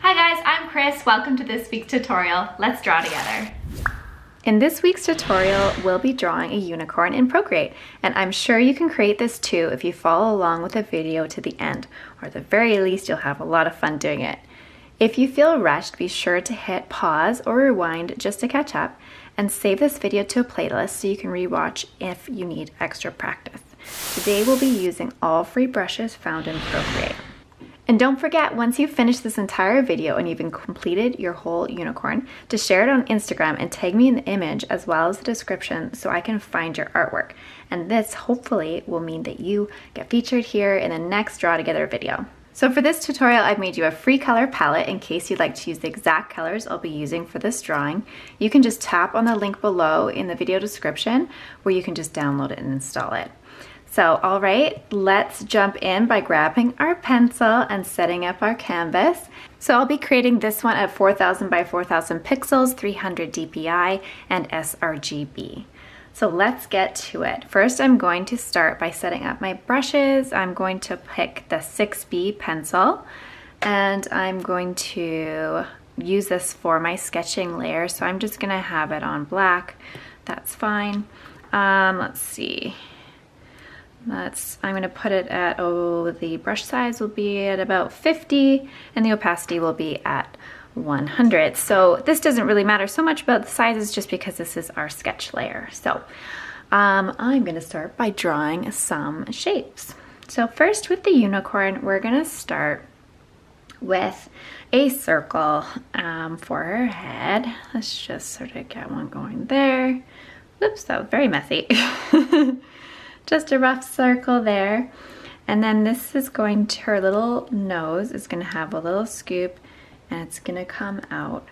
Hi guys, I'm Chris. Welcome to this week's tutorial. Let's draw together. In this week's tutorial, we'll be drawing a unicorn in Procreate, and I'm sure you can create this too if you follow along with the video to the end, or at the very least you'll have a lot of fun doing it. If you feel rushed, be sure to hit pause or rewind just to catch up, and save this video to a playlist so you can rewatch if you need extra practice. Today we'll be using all free brushes found in Procreate. And don't forget, once you've finished this entire video and you've completed your whole unicorn, to share it on Instagram and tag me in the image as well as the description so I can find your artwork. And this hopefully will mean that you get featured here in the next Draw Together video. So for this tutorial, I've made you a free color palette in case you'd like to use the exact colors I'll be using for this drawing. You can just tap on the link below in the video description where you can just download it and install it. So, all right, let's jump in by grabbing our pencil and setting up our canvas. So I'll be creating this one at 4000 by 4000 pixels, 300 DPI, and sRGB. So let's get to it. First, I'm going to start by setting up my brushes. I'm going to pick the 6B pencil, and I'm going to use this for my sketching layer. So I'm just gonna have it on black. That's fine. Let's see. I'm going to put it at, the brush size will be at about 50 and the opacity will be at 100. So this doesn't really matter so much about the sizes just because this is our sketch layer. So I'm going to start by drawing some shapes. So first with the unicorn, we're going to start with a circle for her head. Let's just sort of get one going there. Oops, that was very messy. Just a rough circle there. And then this is going to, her little nose is going to have a little scoop and it's going to come out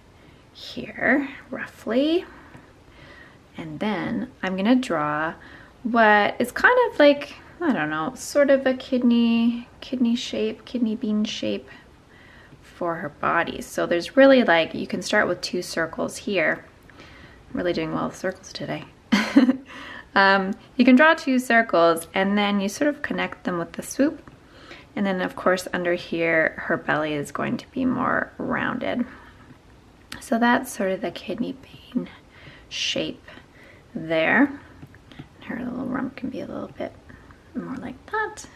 here roughly. And then I'm going to draw what is kind of like, I don't know, sort of a kidney shape, kidney bean shape for her body. So there's really like, you can start with 2 circles here. I'm really doing well with circles today. You can draw 2 circles and then you sort of connect them with the swoop. And then of course under here, her belly is going to be more rounded. So that's sort of the kidney bean shape there. Her little rump can be a little bit more like that.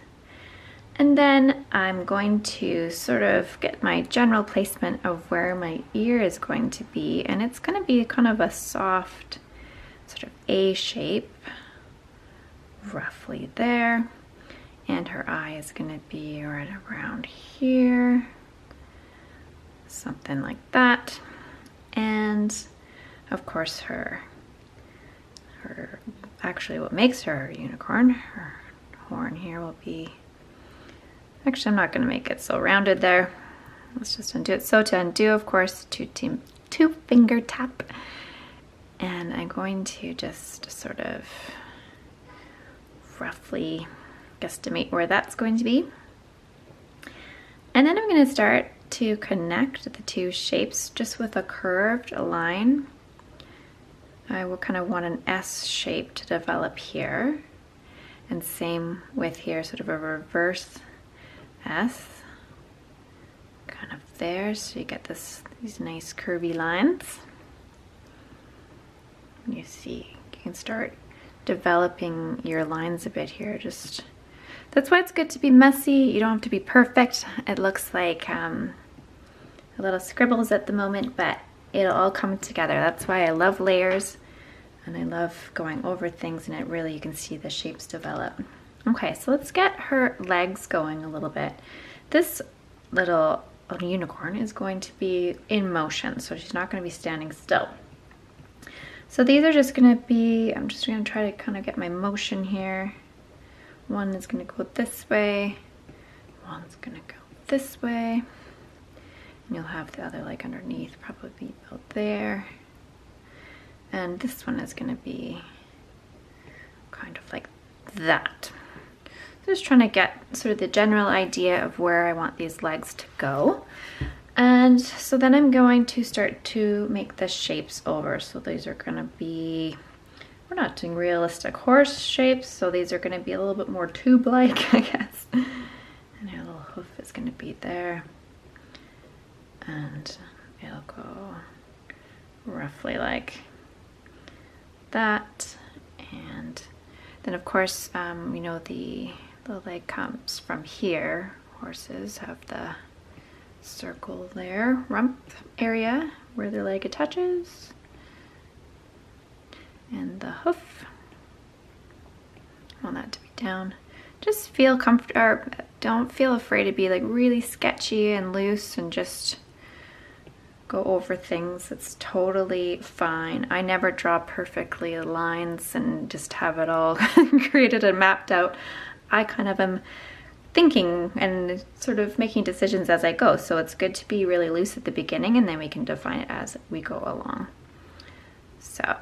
And then I'm going to sort of get my general placement of where my ear is going to be. And it's going to be kind of a soft sort of A shape, roughly there, and her eye is going to be right around here, something like that. And of course her actually what makes her a unicorn, her horn here will be, actually I'm not going to make it so rounded there. Let's just undo it. So to undo, of course, two finger tap. And I'm going to just sort of roughly guesstimate where that's going to be. And then I'm going to start to connect the 2 shapes just with a curved line. I will kind of want an S shape to develop here. And same with here, sort of a reverse S. Kind of there, so you get these nice curvy lines. You see, you can start developing your lines a bit here. Just, that's why it's good to be messy. You don't have to be perfect. It looks like a little scribbles at the moment, but it'll all come together. That's why I love layers and I love going over things, and it really, you can see the shapes develop. Okay, so let's get her legs going a little bit. This little unicorn is going to be in motion, so she's not going to be standing still. So these are just going to be, I'm just going to try to kind of get my motion here. One is going to go this way, one's going to go this way, and you'll have the other leg underneath, probably about there. And this one is going to be kind of like that. So just trying to get sort of the general idea of where I want these legs to go. And so then I'm going to start to make the shapes over. So these are going to be, we're not doing realistic horse shapes, so these are going to be a little bit more tube-like, I guess. And her little hoof is going to be there. and it'll go roughly like that. And then of course, we know the leg comes from here. Horses have the circle there, rump area where the leg attaches, and the hoof. I want that to be down. Just feel comfortable, or don't feel afraid to be like really sketchy and loose and just go over things. It's totally fine. I never draw perfectly lines and just have it all created and mapped out. I kind of am thinking and sort of making decisions as I go. So it's good to be really loose at the beginning, and then we can define it as we go along. So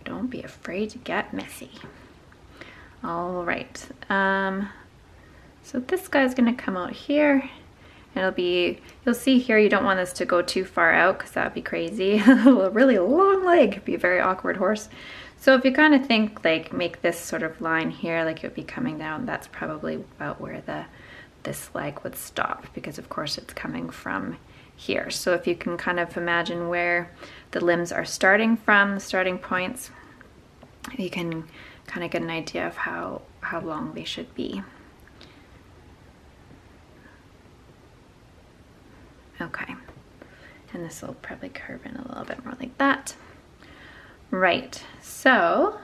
don't be afraid to get messy. All right. So this guy's gonna come out here. It'll be, you'll see here, you don't want this to go too far out because that would be crazy. A really long leg could be a very awkward horse. So if you kind of think like make this sort of line here, like it would be coming down, that's probably about where this leg would stop, because of course it's coming from here. So if you can kind of imagine where the limbs are starting from, the starting points, you can kind of get an idea of how long they should be. Okay, and this will probably curve in a little bit more like that. Right, so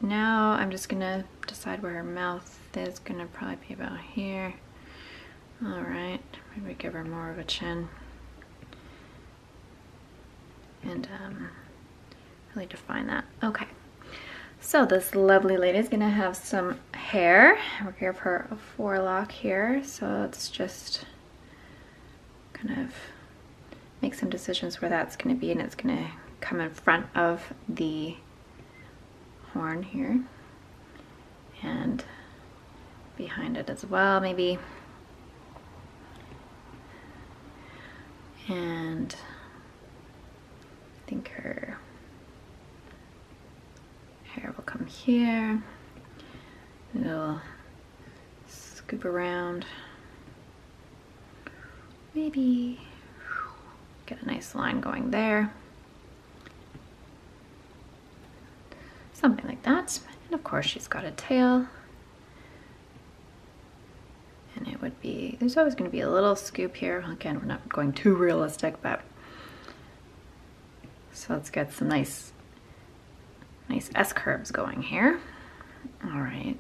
now I'm just gonna decide where her mouth is gonna probably be about here. All right, maybe give her more of a chin. And really define that. Okay, so this lovely lady is gonna have some hair. We'll give her a forelock here, so let's just kind of make some decisions where that's going to be, and it's going to come in front of the horn here and behind it as well, maybe. And I think her hair will come here, and it'll scoop around. Maybe get a nice line going there. Something like that. And of course she's got a tail. And it would be, there's always going to be a little scoop here. Again, we're not going too realistic, but so let's get some nice S curves going here. All right.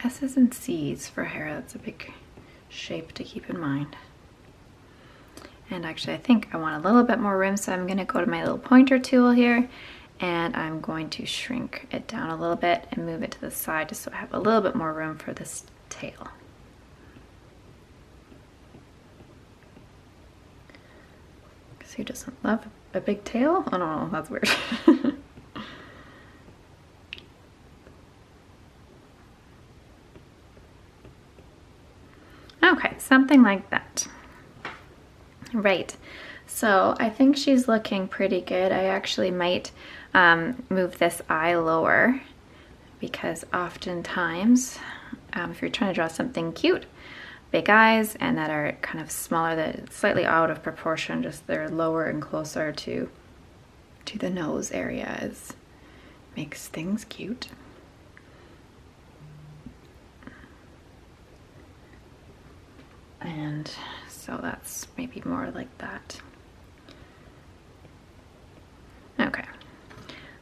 S's and C's for hair, that's a big shape to keep in mind. And actually I think I want a little bit more room, so I'm gonna go to my little pointer tool here, and I'm going to shrink it down a little bit and move it to the side just so I have a little bit more room for this tail. Because who doesn't love a big tail? Oh no, that's weird. Okay, something like that. Right, so I think she's looking pretty good. I actually might move this eye lower, because oftentimes if you're trying to draw something cute, big eyes and that are kind of smaller, that slightly out of proportion, just they're lower and closer to the nose area, makes things cute. And so that's maybe more like that. Okay.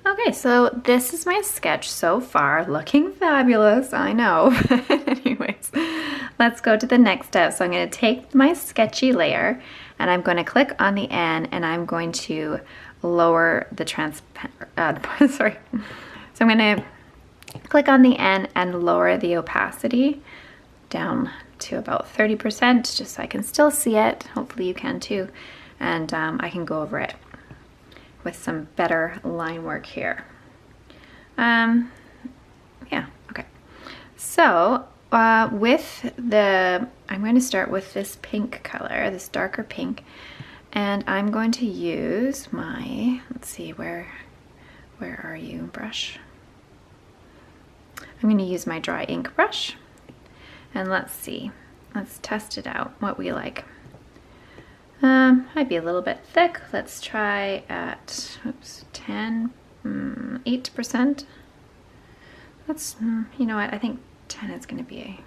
Okay, so this is my sketch so far, looking fabulous, I know. Anyways, let's go to the next step. So I'm going to take my sketchy layer and I'm going to click on the N, and I'm going to lower the sorry. So I'm going to click on the N and lower the opacity down to about 30%, just so I can still see it. Hopefully you can too. And I can go over it with some better line work here. Yeah, okay. So I'm going to start with this pink color, this darker pink, and I'm going to use my, let's see, where are you, brush? I'm going to use my dry ink brush, and let's see. Let's test it out, what we like. Might be a little bit thick. Let's try at, 8%. That's, you know what, I think 10 is going to be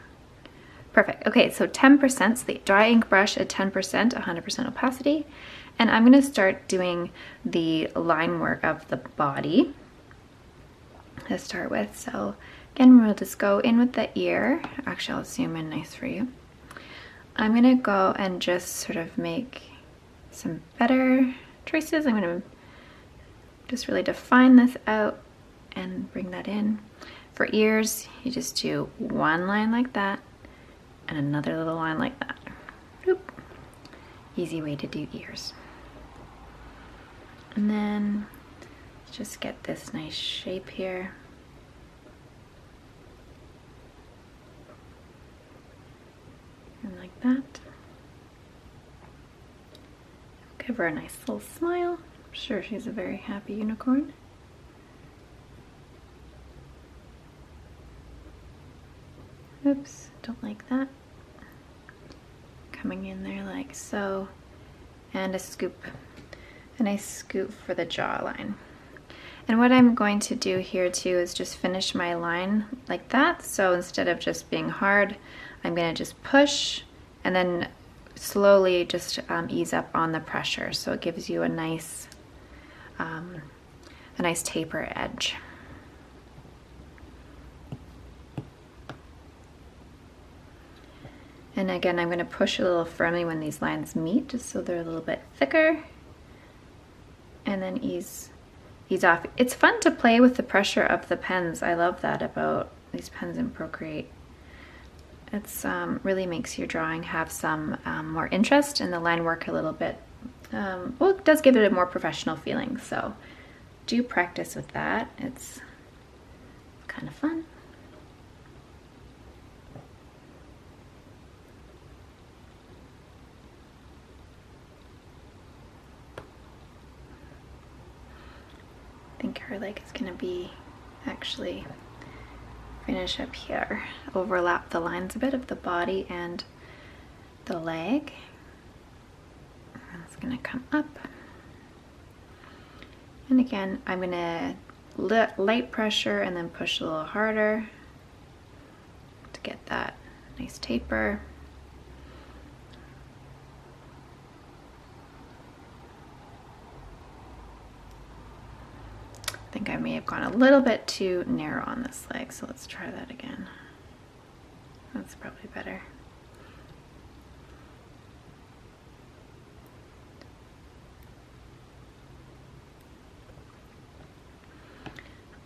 perfect. Okay, so 10%, so the dry ink brush at 10%, 100% opacity. And I'm going to start doing the line work of the body to start with. So again, we'll just go in with the ear. Actually, I'll zoom in nice for you. I'm going to go and just sort of make some better choices. I'm going to just really define this out and bring that in. For ears, you just do one line like that and another little line like that. Oop. Easy way to do ears. And then just get this nice shape here. And like that. Give her a nice little smile. I'm sure she's a very happy unicorn. Oops, don't like that. Coming in there like so. And a scoop. A nice scoop for the jawline. And what I'm going to do here too is just finish my line like that. So instead of just being hard, I'm going to just push and then slowly just ease up on the pressure. So it gives you a nice taper edge. And again, I'm going to push a little firmly when these lines meet, just so they're a little bit thicker. And then ease off. It's fun to play with the pressure of the pens. I love that about these pens in Procreate. It's really makes your drawing have some more interest, and the line work a little bit. Well, it does give it a more professional feeling. So do practice with that. It's kind of fun. I think her leg is going to be actually finish up here, overlap the lines a bit of the body and the leg. And it's going to come up. And again, I'm going to light pressure and then push a little harder to get that nice taper. I think I may have gone a little bit too narrow on this leg, so let's try that again. That's probably better.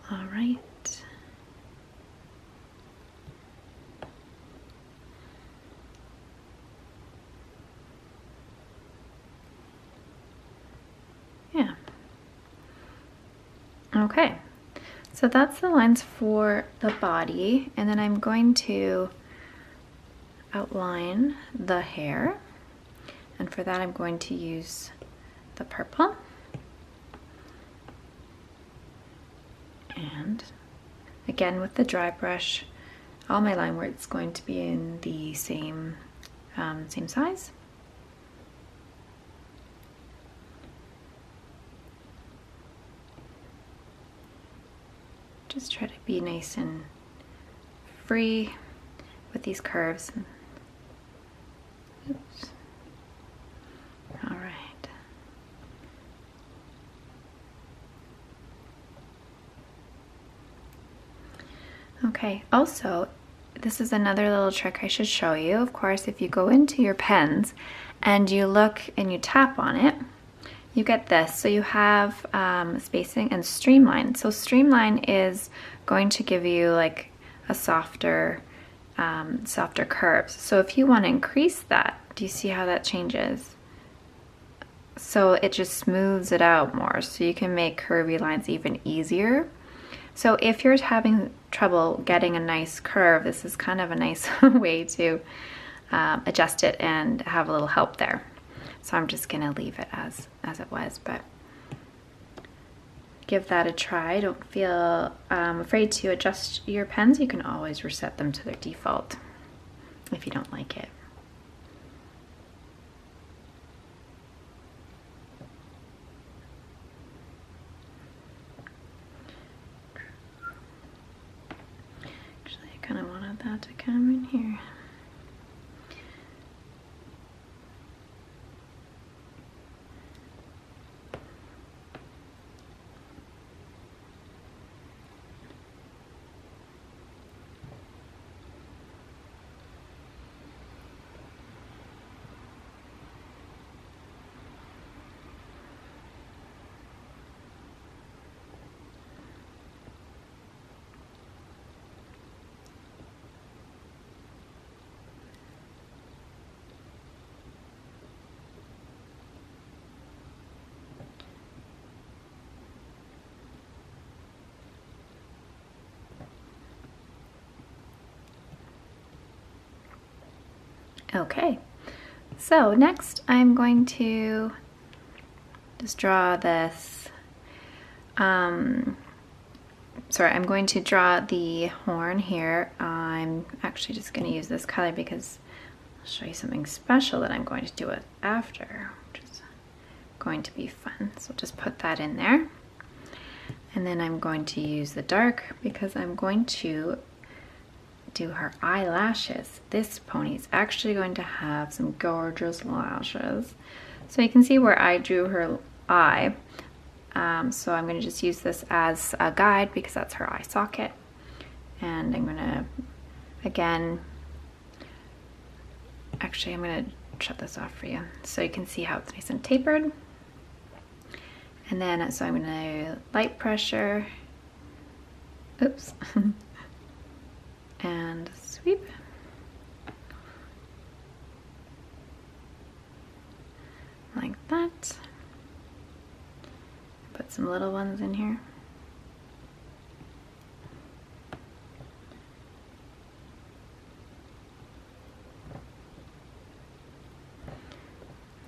All right. Yeah. Okay, so that's the lines for the body, and then I'm going to outline the hair, and for that I'm going to use the purple. And again with the dry brush, all my line work is going to be in the same size. Just try to be nice and free with these curves. Oops. All right. Okay, also, this is another little trick I should show you. Of course, if you go into your pens and you look and you tap on it, you get this. So you have spacing and Streamline. So Streamline is going to give you like a softer curves. So if you want to increase that, do you see how that changes? So it just smooths it out more, so you can make curvy lines even easier. So if you're having trouble getting a nice curve, this is kind of a nice way to adjust it and have a little help there. So I'm just gonna leave it as it was, but give that a try. Don't feel afraid to adjust your pens. You can always reset them to their default if you don't like it. Actually, I kind of wanted that to come in here. Okay, so next I'm going to just draw this, I'm going to draw the horn here. I'm actually just going to use this color because I'll show you something special that I'm going to do it after, which is going to be fun. So just put that in there. And then I'm going to use the dark because I'm going to do her eyelashes. This pony is actually going to have some gorgeous lashes. So you can see where I drew her eye. So I'm going to just use this as a guide because that's her eye socket. And I'm going to, again, actually I'm going to shut this off for you so you can see how it's nice and tapered. And then, so I'm going to light pressure, oops, and sweep. Like that. Put some little ones in here.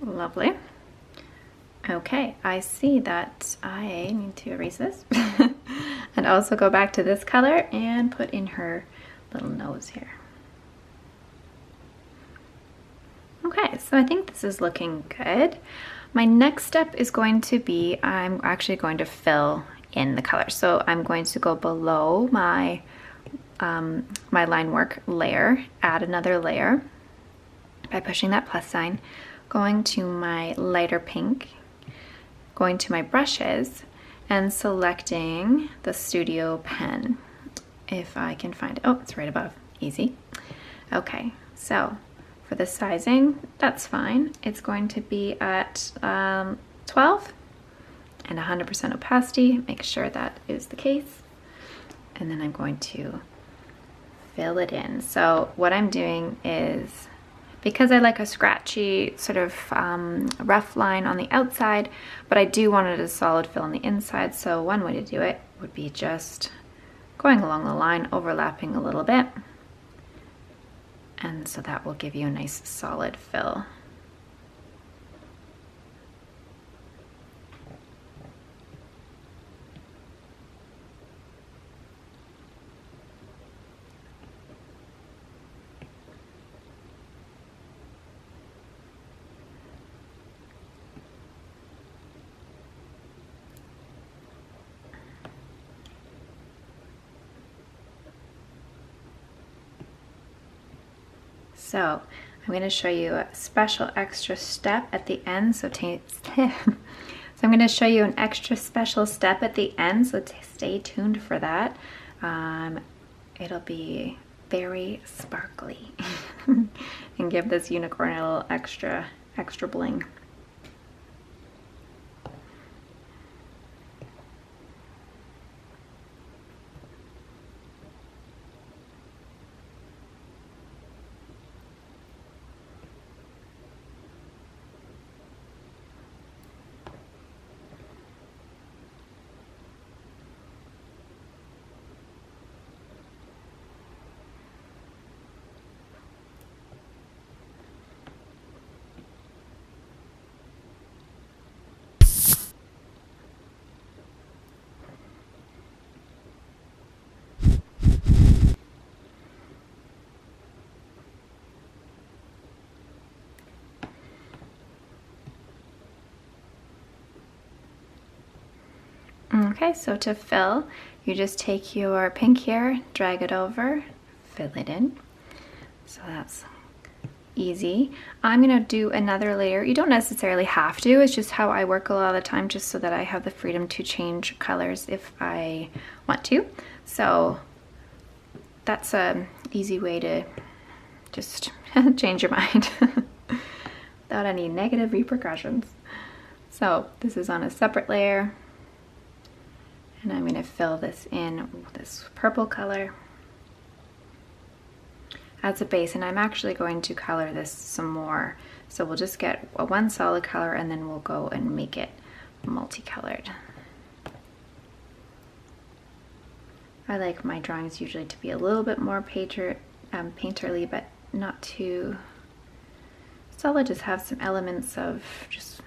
Lovely. Okay, I see that I need to erase this and also go back to this color and put in her little nose here. Okay, so I think this is looking good. My next step is going to be, I'm actually going to fill in the color. So I'm going to go below my, my line work layer, add another layer by pushing that plus sign, going to my lighter pink, going to my brushes and selecting the studio pen. If I can find it, oh, it's right above, easy. Okay, so for the sizing, that's fine. It's going to be at 12 and 100% opacity. Make sure that is the case. And then I'm going to fill it in. So what I'm doing is, because I like a scratchy sort of rough line on the outside, but I do want it a solid fill on the inside. So one way to do it would be just going along the line, overlapping a little bit. And so that will give you a nice solid fill. So I'm going to show you a special extra step at the end. So I'm going to show you an extra special step at the end. So stay tuned for that. It'll be very sparkly and give this unicorn a little extra bling. Okay, so to fill, you just take your pink here, drag it over, fill it in. So that's easy. I'm gonna do another layer. You don't necessarily have to, it's just how I work a lot of the time, just so that I have the freedom to change colors if I want to. So that's an easy way to just change your mind without any negative repercussions. So this is on a separate layer, and I'm gonna fill this in with this purple color as a base, and I'm actually going to color this some more. So we'll just get one solid color and then we'll go and make it multicolored. I like my drawings usually to be a little bit more painterly, but not too solid. Just have some elements of just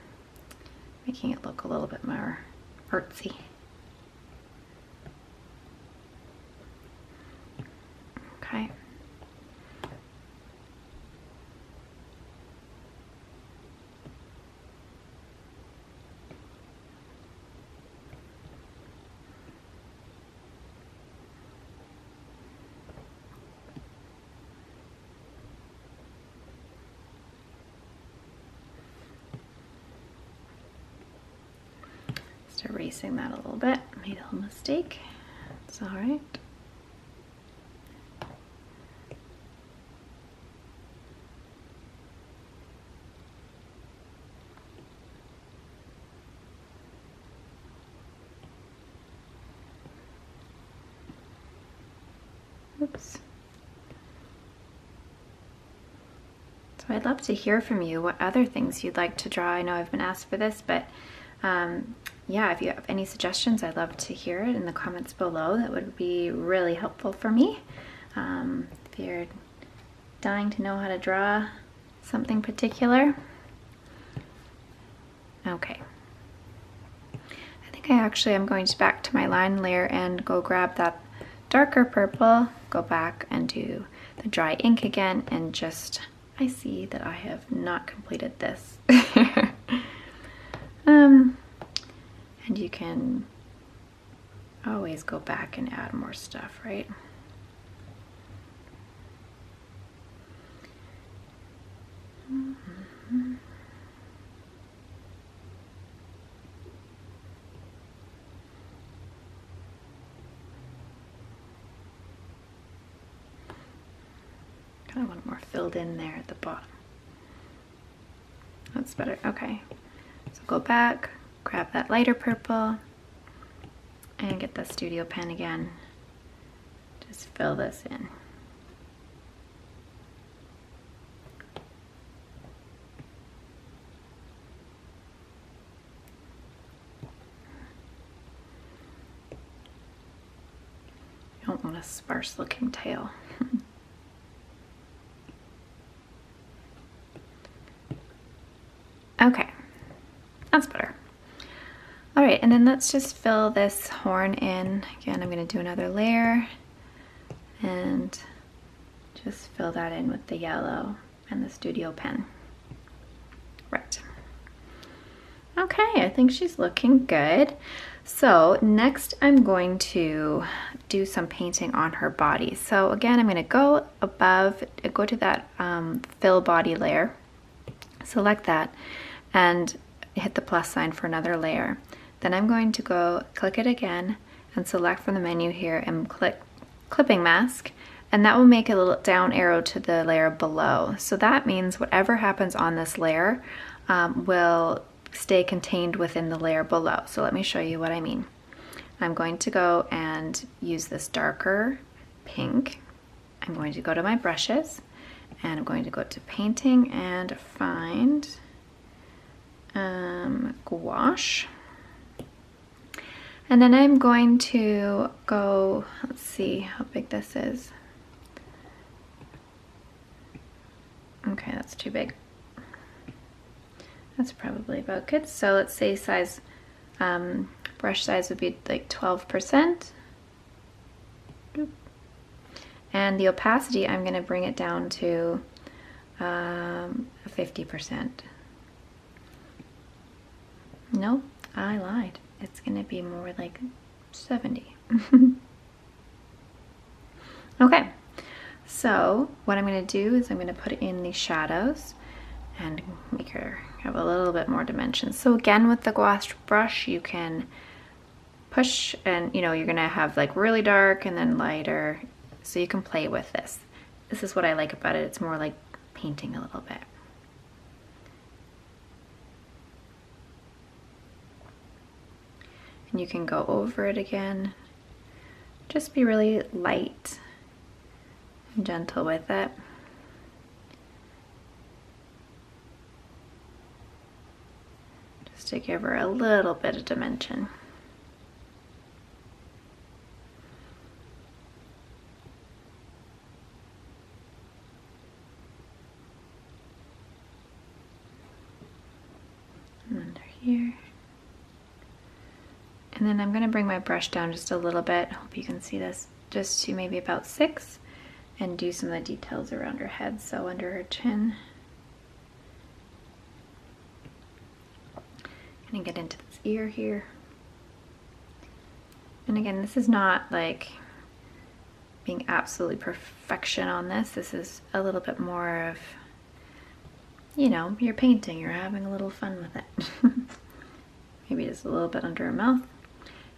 making it look a little bit more artsy. Okay. Just erasing that a little bit. Made a little mistake. It's all right. Oops. So I'd love to hear from you what other things you'd like to draw. I know I've been asked for this, but yeah, if you have any suggestions, I'd love to hear it in the comments below. That would be really helpful for me. If you're dying to know how to draw something particular. Okay. I think I actually am going back to my line layer and go grab that darker purple, go back and do the dry ink again, and just, I see that I have not completed this. And you can always go back and add more stuff, right? Mm-hmm. Kind of want more filled in there at the bottom. That's better. Okay. So go back, grab that lighter purple, and get the studio pen again. Just fill this in. You don't want a sparse looking tail. Okay, that's better. All right, and then let's just fill this horn in. Again, I'm gonna do another layer and just fill that in with the yellow and the studio pen. Right. Okay, I think she's looking good. So next I'm going to do some painting on her body. So again, I'm gonna go above, go to that fill body layer, select that, and hit the plus sign for another layer. Then I'm going to go click it again and select from the menu here and click clipping mask, and that will make a little down arrow to the layer below. So that means whatever happens on this layer will stay contained within the layer below. So let me show you what I mean. I'm going to go and use this darker pink. I'm going to go to my brushes and I'm going to go to painting and find gouache, and then I'm going to go, let's see how big this is. Okay, that's too big. That's probably about good. So let's say size, brush size would be like 12%. And the opacity, I'm going to bring it down to 50%. No, I lied. it's gonna be more like 70. Okay, so what I'm gonna do is I'm gonna put in the shadows and make her have a little bit more dimension. So again, with the gouache brush, you can push and, you know, you're gonna have like really dark and then lighter, so you can play with this. This is what I like about it. It's more like painting a little bit. And you can go over it again. Just be really light and gentle with it. Just to give her a little bit of dimension. Under here. And then I'm going to bring my brush down just a little bit. I hope you can see this. Just to maybe about 6, and do some of the details around her head. So under her chin. And get into this ear here. And again, this is not like being absolutely perfection on this. This is a little bit more of, you know, you're painting, you're having a little fun with it. Maybe just a little bit under her mouth.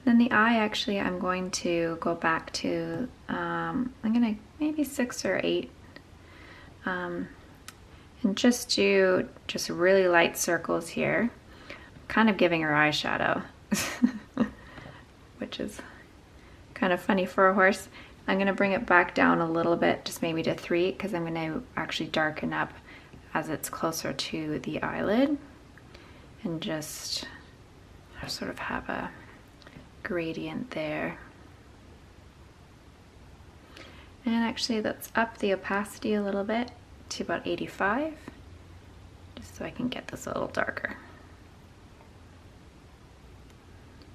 Then the eye, actually, I'm going to go back to, I'm gonna maybe 6 or 8. And just do just really light circles here. Kind of giving her eyeshadow, which is kind of funny for a horse. I'm gonna bring it back down a little bit, just maybe to 3, because I'm gonna actually darken up as it's closer to the eyelid, and just sort of have a gradient there. And actually, let's up the opacity a little bit to about 85, just so I can get this a little darker.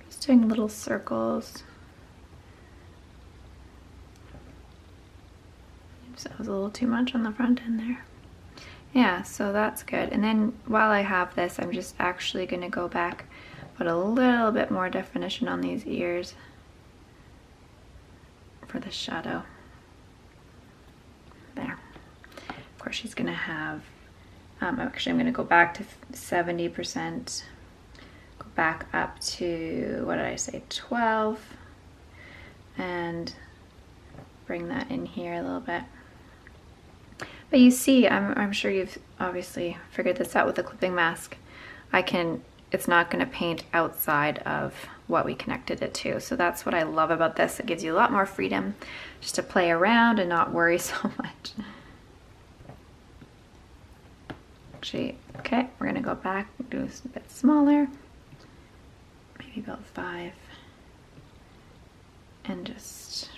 Just doing little circles. Oops, that was a little too much on the front end there. Yeah, so that's good. And then while I have this, I'm just actually going to go back, put a little bit more definition on these ears for the shadow. There. Of course, she's going to have, actually I'm going to go back to 70%, go back up to, what did I say, 12, and bring that in here a little bit. But you see, I'm sure you've obviously figured this out with the clipping mask. It's not going to paint outside of what we connected it to. So that's what I love about this. It gives you a lot more freedom just to play around and not worry so much. Actually, okay, we're going to go back and do this a bit smaller. Maybe about 5. And just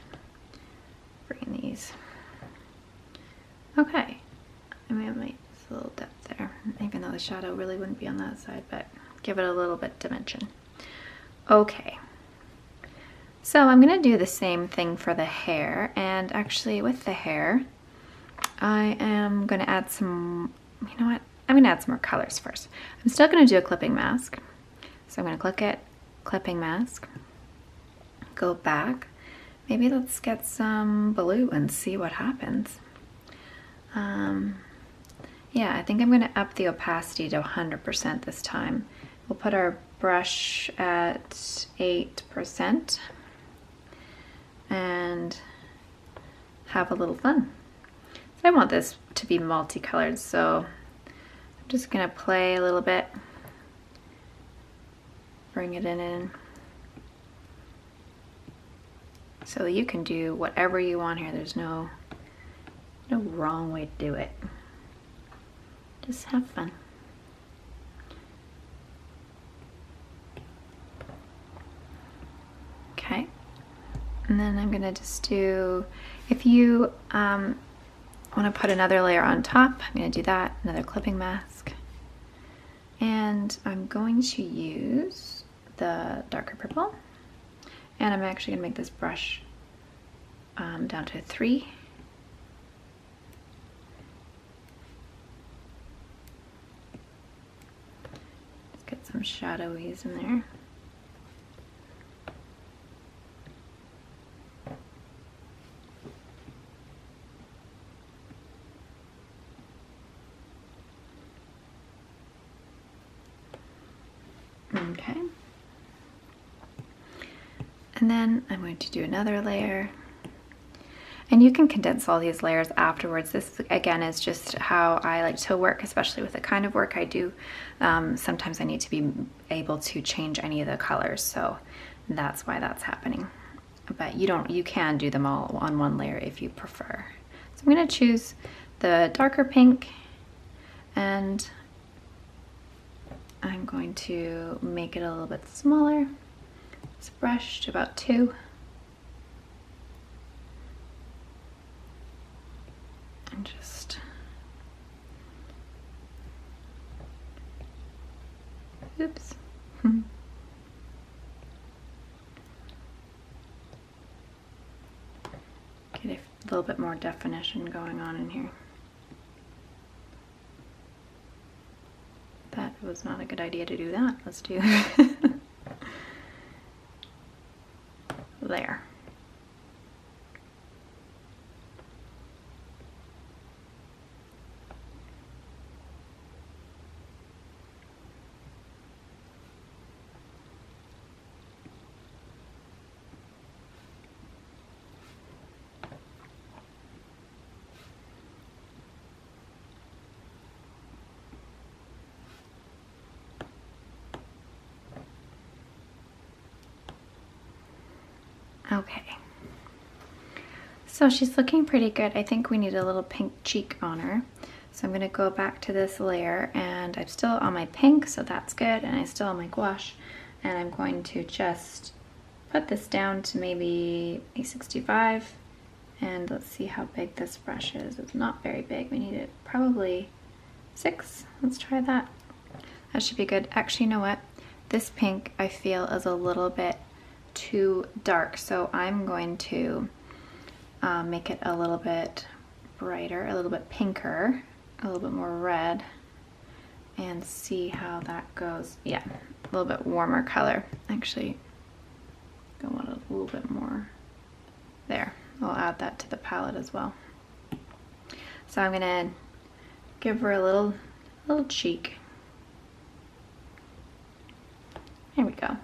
bring these. Okay, I mean, I might just a little depth there, even though the shadow really wouldn't be on that side, but give it a little bit dimension. Okay, so I'm gonna do the same thing for the hair, and actually with the hair, I am gonna add some, you know what, I'm gonna add some more colors first. I'm still gonna do a clipping mask, so I'm gonna click it, clipping mask, go back, maybe let's get some blue and see what happens. Yeah, I think I'm going to up the opacity to 100% this time. We'll put our brush at 8% and have a little fun. So I want this to be multicolored, so I'm just going to play a little bit, bring it in. So you can do whatever you want here. There's no wrong way to do it. Just have fun. Okay, and then I'm gonna just do, if you want to put another layer on top, I'm gonna do that, another clipping mask. And I'm going to use the darker purple, and I'm actually gonna make this brush down to 3. Get some shadowies in there. Okay. And then I'm going to do another layer. And you can condense all these layers afterwards. This, again, is just how I like to work, especially with the kind of work I do. Sometimes I need to be able to change any of the colors, so that's why that's happening. But you can do them all on one layer if you prefer. So I'm gonna choose the darker pink, and I'm going to make it a little bit smaller. This brush to about 2. And just oops. Get a little bit more definition going on in here. That was not a good idea to do that. Let's do there. Okay, so she's looking pretty good. I think we need a little pink cheek on her. So I'm gonna go back to this layer, and I'm still on my pink, so that's good, and I'm still on my gouache, and I'm going to just put this down to maybe a 65, and let's see how big this brush is. It's not very big. We need it probably 6. Let's try that. That should be good. Actually, you know what? This pink I feel is a little bit too dark, so I'm going to make it a little bit brighter, a little bit pinker, a little bit more red, and see how that goes. Yeah, a little bit warmer color. Actually, I want a little bit more there. I'll add that to the palette as well. So I'm gonna give her a little cheek. There we go.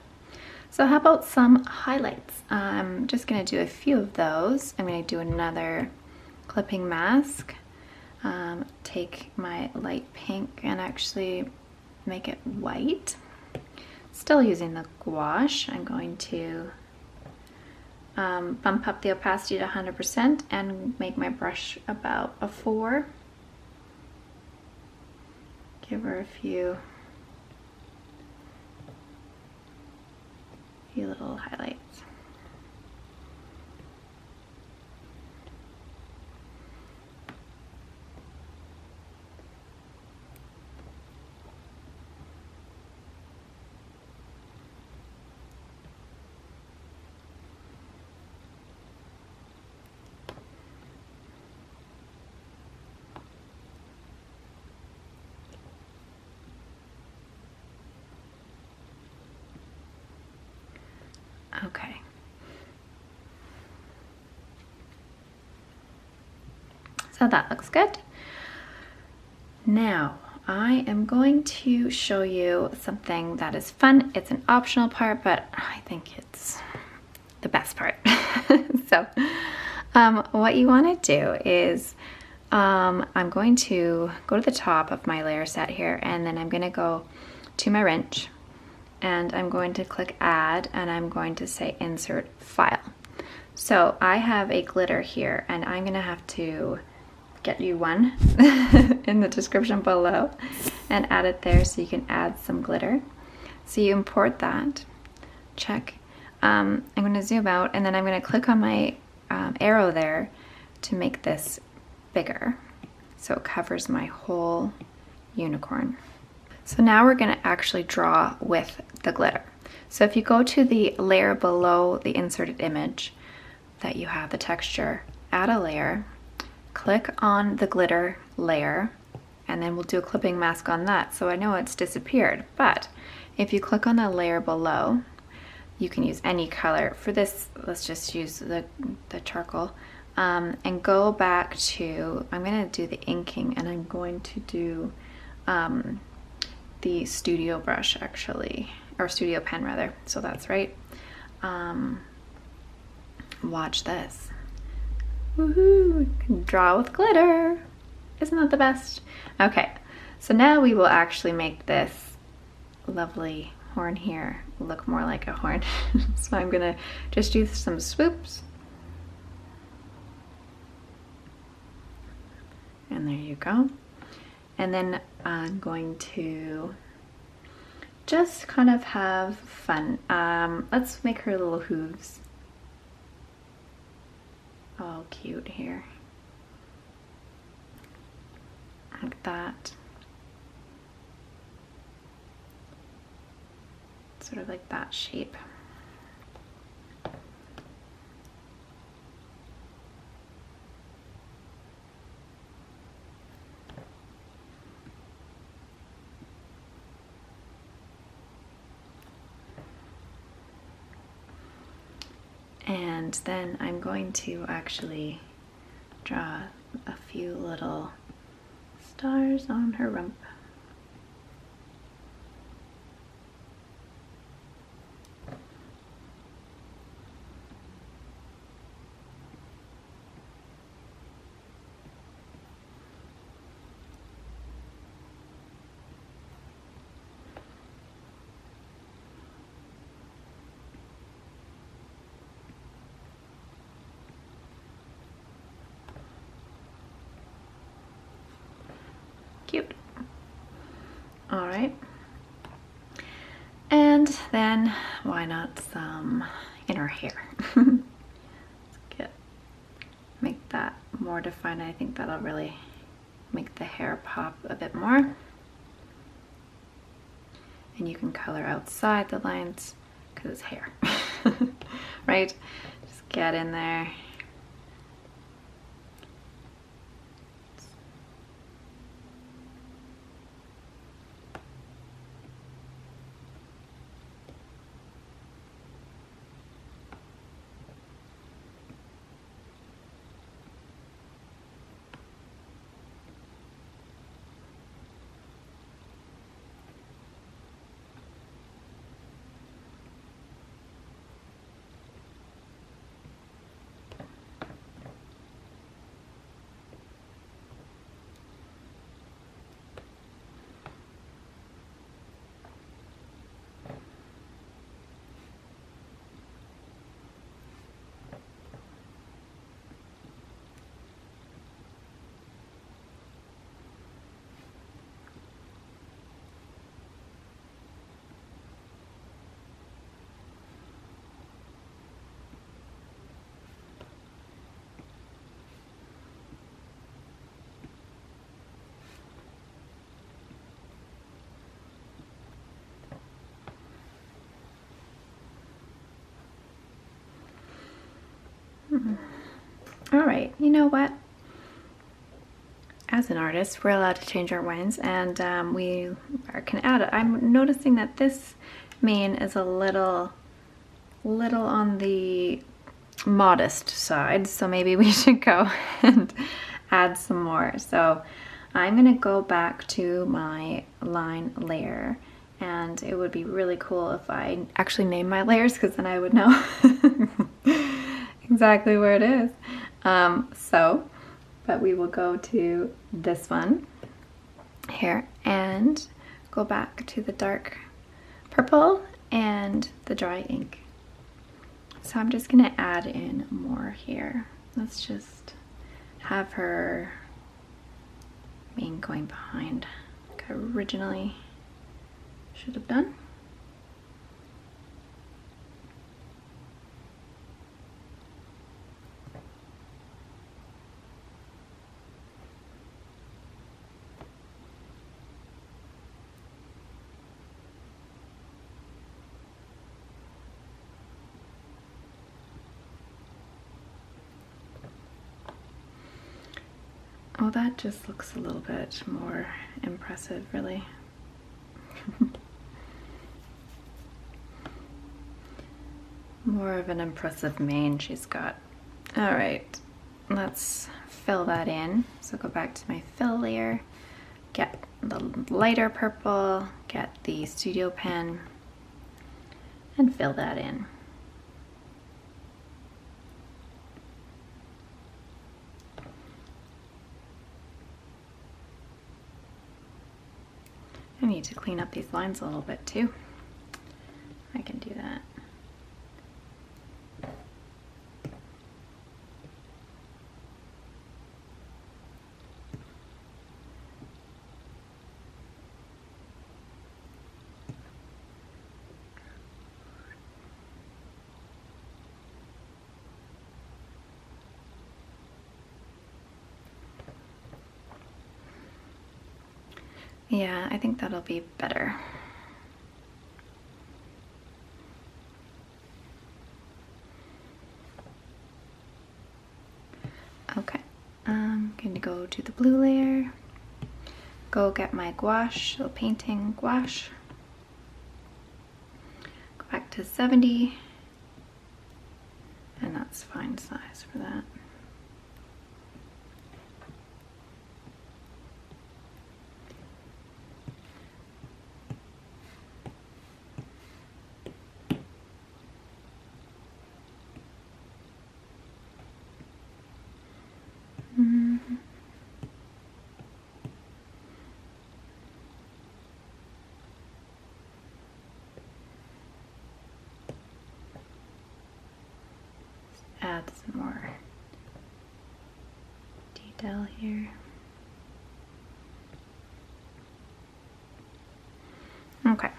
So how about some highlights? I'm just gonna do a few of those. I'm gonna do another clipping mask. Take my light pink and actually make it white. Still using the gouache. I'm going to bump up the opacity to 100% and make my brush about a 4. Give her a few little highlights. Okay. So that looks good. Now, I am going to show you something that is fun. It's an optional part, but I think it's the best part. So, what you want to do is, I'm going to go to the top of my layer set here, and then I'm going to go to my wrench, and I'm going to click add, and I'm going to say insert file. So I have a glitter here, and I'm gonna have to get you one in the description below and add it there so you can add some glitter. So you import that, check. I'm gonna zoom out, and then I'm gonna click on my arrow there to make this bigger so it covers my whole unicorn. So now we're gonna actually draw with the glitter. So if you go to the layer below the inserted image that you have the texture, add a layer, click on the glitter layer, and then we'll do a clipping mask on that. So I know it's disappeared, but if you click on the layer below, you can use any color. For this, let's just use the charcoal, and go back to, I'm gonna do the inking, and I'm going to do the studio brush actually, or studio pen rather, so that's right. Watch this. Woohoo! Can draw with glitter. Isn't that the best? Okay, so now we will actually make this lovely horn here look more like a horn. So I'm gonna just do some swoops. And there you go. And then I'm going to just kind of have fun. Let's make her little hooves. All cute here. Like that. Sort of like that shape. And then I'm going to actually draw a few little stars on her rump. Cute. All right. And then why not some in her hair? Let's make that more defined. I think that'll really make the hair pop a bit more. And you can color outside the lines because it's hair, right? Just get in there. All right, you know what? As an artist, we're allowed to change our minds, and we can add it. I'm noticing that this mane is a little on the modest side, so maybe we should go and add some more. So I'm gonna go back to my line layer, and it would be really cool if I actually name my layers, because then I would know exactly where it is. But we will go to this one here and go back to the dark purple and the dry ink. So I'm just gonna add in more here. Let's just have her mane going behind like I originally should have done. Oh, that just looks a little bit more impressive, really. More of an impressive mane she's got. All right, let's fill that in. So go back to my fill layer, get the lighter purple, get the studio pen, and fill that in. I need to clean up these lines a little bit too. I can do that. Yeah, I think that'll be better. Okay, I'm going to go to the blue layer, go get my gouache, so painting gouache, go back to 70, and that's fine size for that. Add some more detail here. Okay,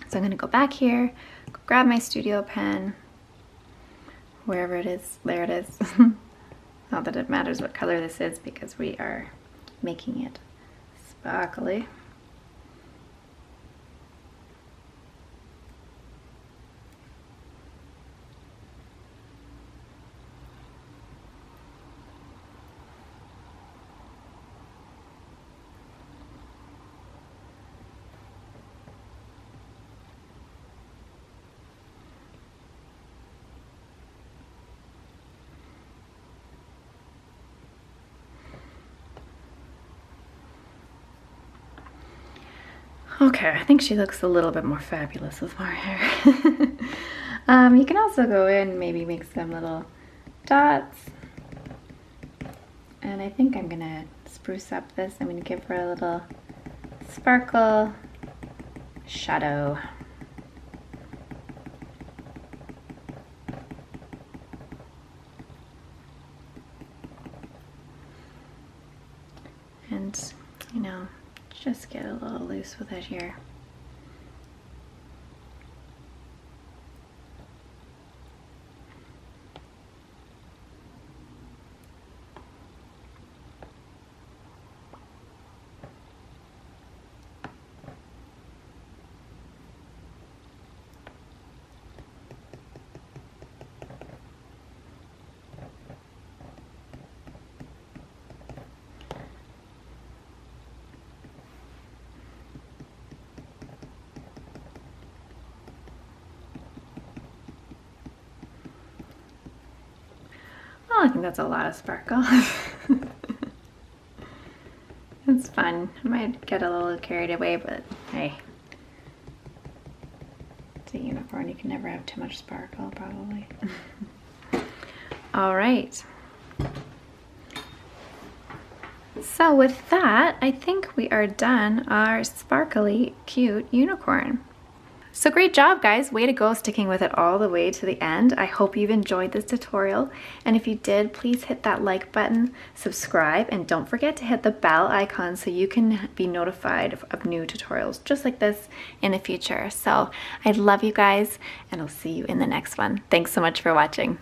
so I'm going to go back here, grab my studio pen, wherever it is, there it is. Not that it matters what color this is because we are making it sparkly. Okay, I think she looks a little bit more fabulous with more hair. You can also go in and maybe make some little dots. And I think I'm gonna spruce up this. I'm gonna give her a little sparkle shadow. And, you know, just get a little loose with it here. Oh, I think that's a lot of sparkle. It's fun. I might get a little carried away, but hey. It's a unicorn. You can never have too much sparkle, probably. All right. So with that, I think we are done our sparkly, cute unicorn. So great job, guys. Way to go sticking with it all the way to the end. I hope you've enjoyed this tutorial. And if you did, please hit that like button, subscribe, and don't forget to hit the bell icon so you can be notified of new tutorials just like this in the future. So I love you guys, and I'll see you in the next one. Thanks so much for watching.